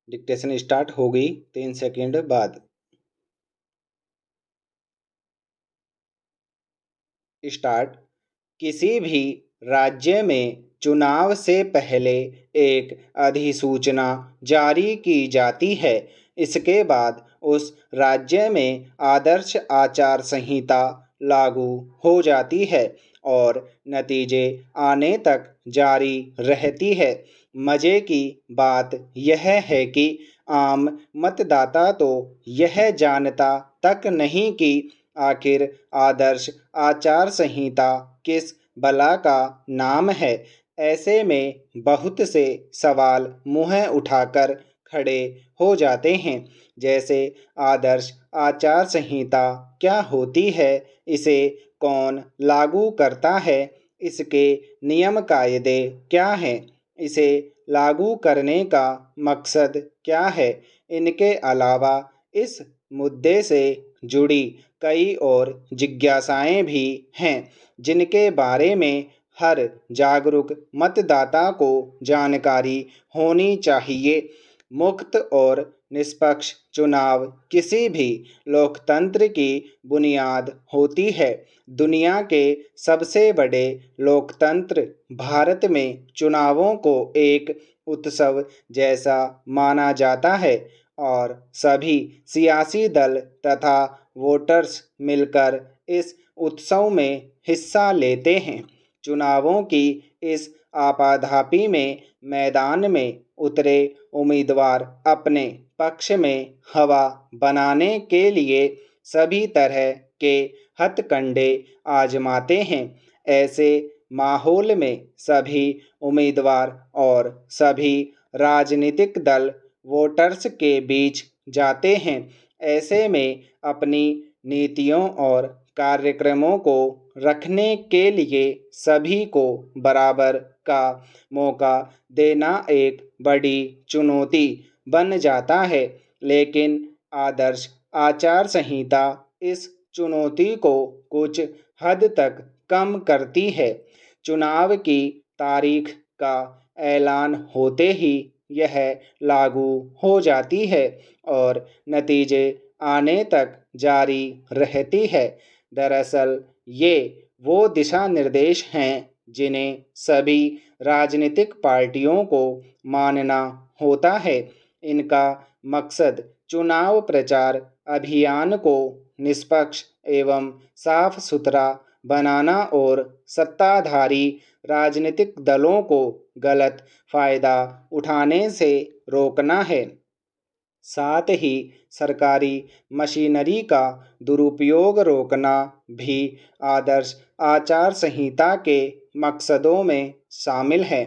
Dictation start हो गई 3 second बाद। स्टार्ट। किसी भी राज्य में चुनाव से पहले एक अधिसूचना जारी की जाती है। इसके बाद उस राज्य में आदर्श आचार संहिता लागू हो जाती है और नतीजे आने तक जारी रहती है। मजे की बात यह है कि आम मतदाता तो यह जानता तक नहीं कि आखिर आदर्श आचार संहिता किस बला का नाम है। ऐसे में बहुत से सवाल मुंह उठाकर खड़े हो जाते हैं, जैसे आदर्श आचार संहिता क्या होती है, इसे कौन लागू करता है, इसके नियम कायदे क्या हैं, इसे लागू करने का मकसद क्या है। इनके अलावा इस मुद्दे से जुड़ी कई और जिज्ञासाएं भी हैं जिनके बारे में हर जागरूक मतदाता को जानकारी होनी चाहिए। मुक्त और निष्पक्ष चुनाव किसी भी लोकतंत्र की बुनियाद होती है। दुनिया के सबसे बड़े लोकतंत्र भारत में चुनावों को एक उत्सव जैसा माना जाता है और सभी सियासी दल तथा वोटर्स मिलकर इस उत्सव में हिस्सा लेते हैं। चुनावों की इस आपाधापी में मैदान में उतरे उम्मीदवार अपने पक्ष में हवा बनाने के लिए सभी तरह के हथकंडे आजमाते हैं। ऐसे माहौल में सभी उम्मीदवार और सभी राजनीतिक दल वोटर्स के बीच जाते हैं। ऐसे में अपनी नीतियों और कार्यक्रमों को रखने के लिए सभी को बराबर का मौका देना एक बड़ी चुनौती बन जाता है। लेकिन आदर्श आचार संहिता इस चुनौती को कुछ हद तक कम करती है। चुनाव की तारीख का ऐलान होते ही यह लागू हो जाती है और नतीजे आने तक जारी रहती है। दरअसल ये वो दिशा निर्देश हैं जिन्हें सभी राजनीतिक पार्टियों को मानना होता है। इनका मकसद चुनाव प्रचार अभियान को निष्पक्ष एवं साफ सुथरा बनाना और सत्ताधारी राजनीतिक दलों को गलत फायदा उठाने से रोकना है। साथ ही सरकारी मशीनरी का दुरुपयोग रोकना भी आदर्श आचार संहिता के मकसदों में शामिल है।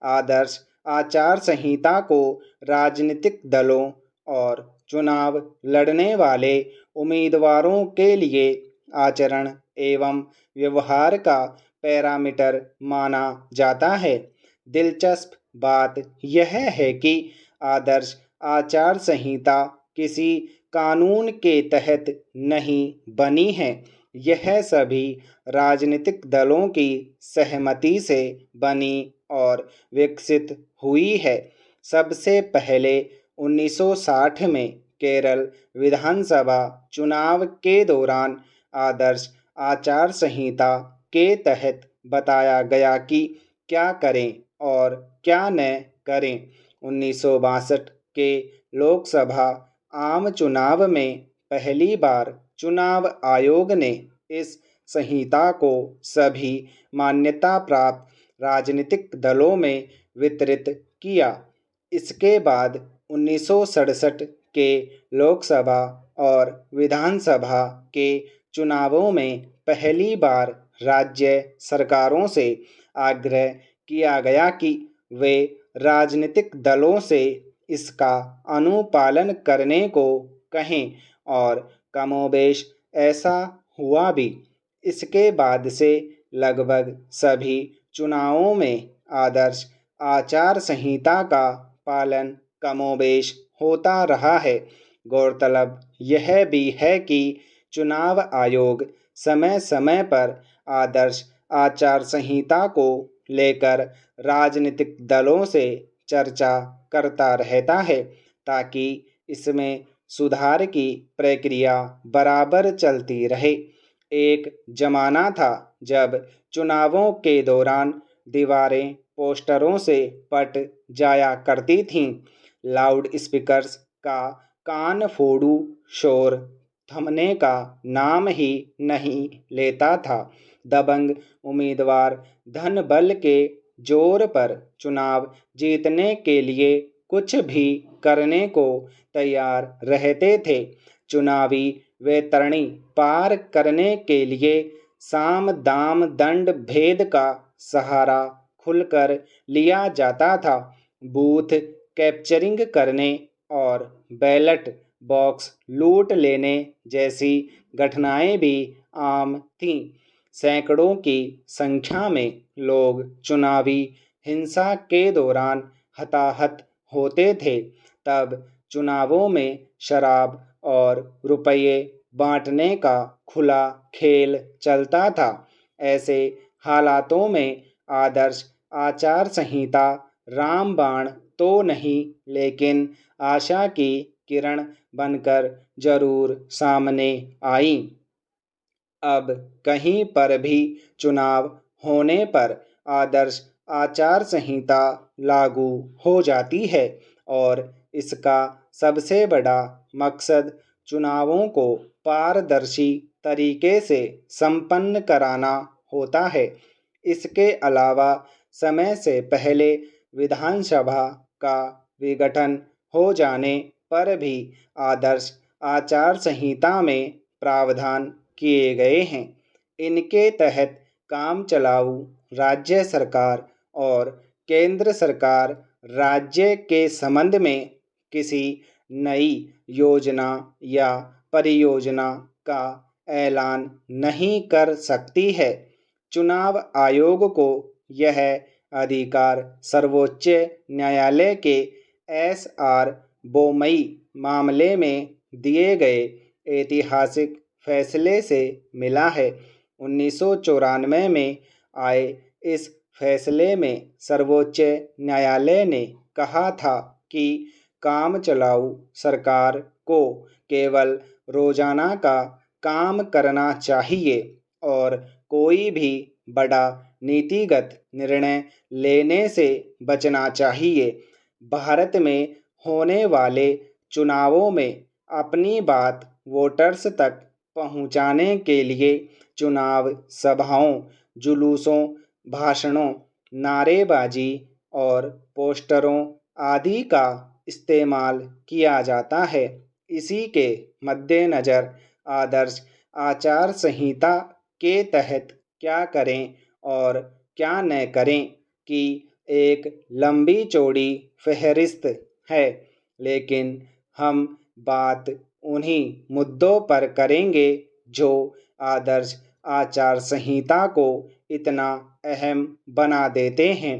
आदर्श आचार संहिता को राजनीतिक दलों और चुनाव लड़ने वाले उम्मीदवारों के लिए आचरण एवं व्यवहार का पैरामीटर माना जाता है। दिलचस्प बात यह है कि आदर्श आचार संहिता किसी कानून के तहत नहीं बनी है। यह सभी राजनीतिक दलों की सहमति से बनी और विकसित हुई है। सबसे पहले 1960 में केरल विधानसभा चुनाव के दौरान आदर्श आचार संहिता के तहत बताया गया कि क्या करें और क्या न करें। 1962 के लोकसभा आम चुनाव में पहली बार चुनाव आयोग ने इस संहिता को सभी मान्यता प्राप्त राजनीतिक दलों में वितरित किया। इसके बाद 1967 के लोकसभा और विधानसभा के चुनावों में पहली बार राज्य सरकारों से आग्रह किया गया कि वे राजनीतिक दलों से इसका अनुपालन करने को कहें और कमोबेश ऐसा हुआ भी। इसके बाद से लगभग सभी चुनावों में आदर्श आचार संहिता का पालन कमोबेश होता रहा है। गौरतलब यह भी है कि चुनाव आयोग समय समय पर आदर्श आचार संहिता को लेकर राजनीतिक दलों से चर्चा करता रहता है ताकि इसमें सुधार की प्रक्रिया बराबर चलती रहे। एक जमाना था जब चुनावों के दौरान दीवारें पोस्टरों से पट जाया करती थीं। लाउड स्पीकर्स का कान फोड़ू शोर थमने का नाम ही नहीं लेता था। दबंग उम्मीदवार धन बल के जोर पर चुनाव जीतने के लिए कुछ भी करने को तैयार रहते थे। चुनावी वैतरणी पार करने के लिए साम दाम दंड भेद का सहारा खुलकर लिया जाता था। बूथ कैप्चरिंग करने और बैलेट बॉक्स लूट लेने जैसी घटनाएं भी आम थीं। सैकड़ों की संख्या में लोग चुनावी हिंसा के दौरान हताहत होते थे। तब चुनावों में शराब और रुपये बांटने का खुला खेल चलता था। ऐसे हालातों में आदर्श आचार संहिता रामबाण तो नहीं, लेकिन आशा की किरण बनकर जरूर सामने आई। अब कहीं पर भी चुनाव होने पर आदर्श आचार संहिता लागू हो जाती है और इसका सबसे बड़ा मकसद चुनावों को पारदर्शी तरीके से संपन्न कराना होता है। इसके अलावा समय से पहले विधानसभा का विघटन हो जाने पर भी आदर्श आचार संहिता में प्रावधान किए गए हैं। इनके तहत काम चलाऊ राज्य सरकार और केंद्र सरकार राज्य के संबंध में किसी नई योजना या परियोजना का ऐलान नहीं कर सकती है। चुनाव आयोग को यह अधिकार सर्वोच्च न्यायालय के एस.आर. बोमई मामले में दिए गए ऐतिहासिक फैसले से मिला है। 1994 में आए इस फैसले में सर्वोच्च न्यायालय ने कहा था कि काम चलाऊ सरकार को केवल रोजाना का काम करना चाहिए और कोई भी बड़ा नीतिगत निर्णय लेने से बचना चाहिए। भारत में होने वाले चुनावों में अपनी बात वोटर्स तक पहुंचाने के लिए चुनाव सभाओं, जुलूसों, भाषणों, नारेबाजी और पोस्टरों आदि का इस्तेमाल किया जाता है। इसी के मद्देनज़र आदर्श आचार संहिता के तहत क्या करें और क्या न करें की एक लंबी चौड़ी फहरिस्त है, लेकिन हम बात उन्हीं मुद्दों पर करेंगे जो आदर्श आचार संहिता को इतना अहम बना देते हैं।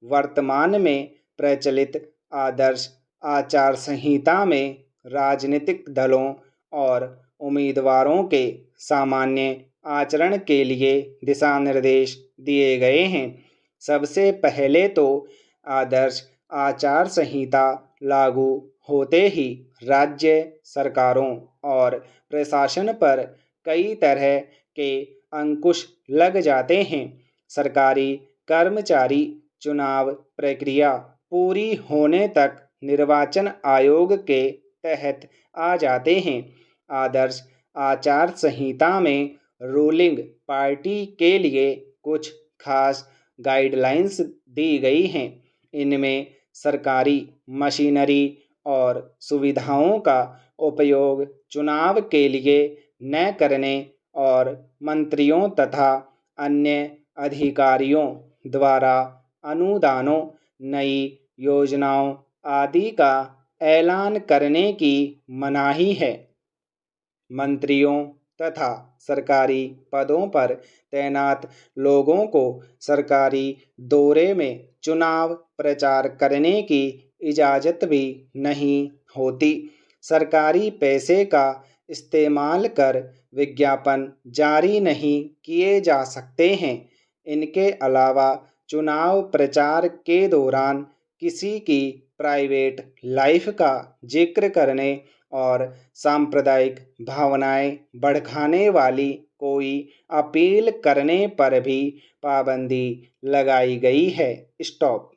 वर्तमान में प्रचलित आदर्श आचार संहिता में राजनीतिक दलों और उम्मीदवारों के सामान्य आचरण के लिए दिशा निर्देश दिए गए हैं। सबसे पहले तो आदर्श आचार संहिता लागू होते ही राज्य सरकारों और प्रशासन पर कई तरह के अंकुश लग जाते हैं। सरकारी कर्मचारी चुनाव प्रक्रिया पूरी होने तक निर्वाचन आयोग के तहत आ जाते हैं। आदर्श आचार संहिता में रूलिंग पार्टी के लिए कुछ खास गाइडलाइंस दी गई हैं। इनमें सरकारी मशीनरी और सुविधाओं का उपयोग चुनाव के लिए न करने और मंत्रियों तथा अन्य अधिकारियों द्वारा अनुदानों, नई योजनाओं आदि का ऐलान करने की मनाही है। मंत्रियों तथा सरकारी पदों पर तैनात लोगों को सरकारी दौरे में चुनाव प्रचार करने की इजाज़त भी नहीं होती। सरकारी पैसे का इस्तेमाल कर विज्ञापन जारी नहीं किए जा सकते हैं। इनके अलावा चुनाव प्रचार के दौरान किसी की प्राइवेट लाइफ का जिक्र करने और सांप्रदायिक भावनाएं भड़काने वाली कोई अपील करने पर भी पाबंदी लगाई गई है। स्टॉप।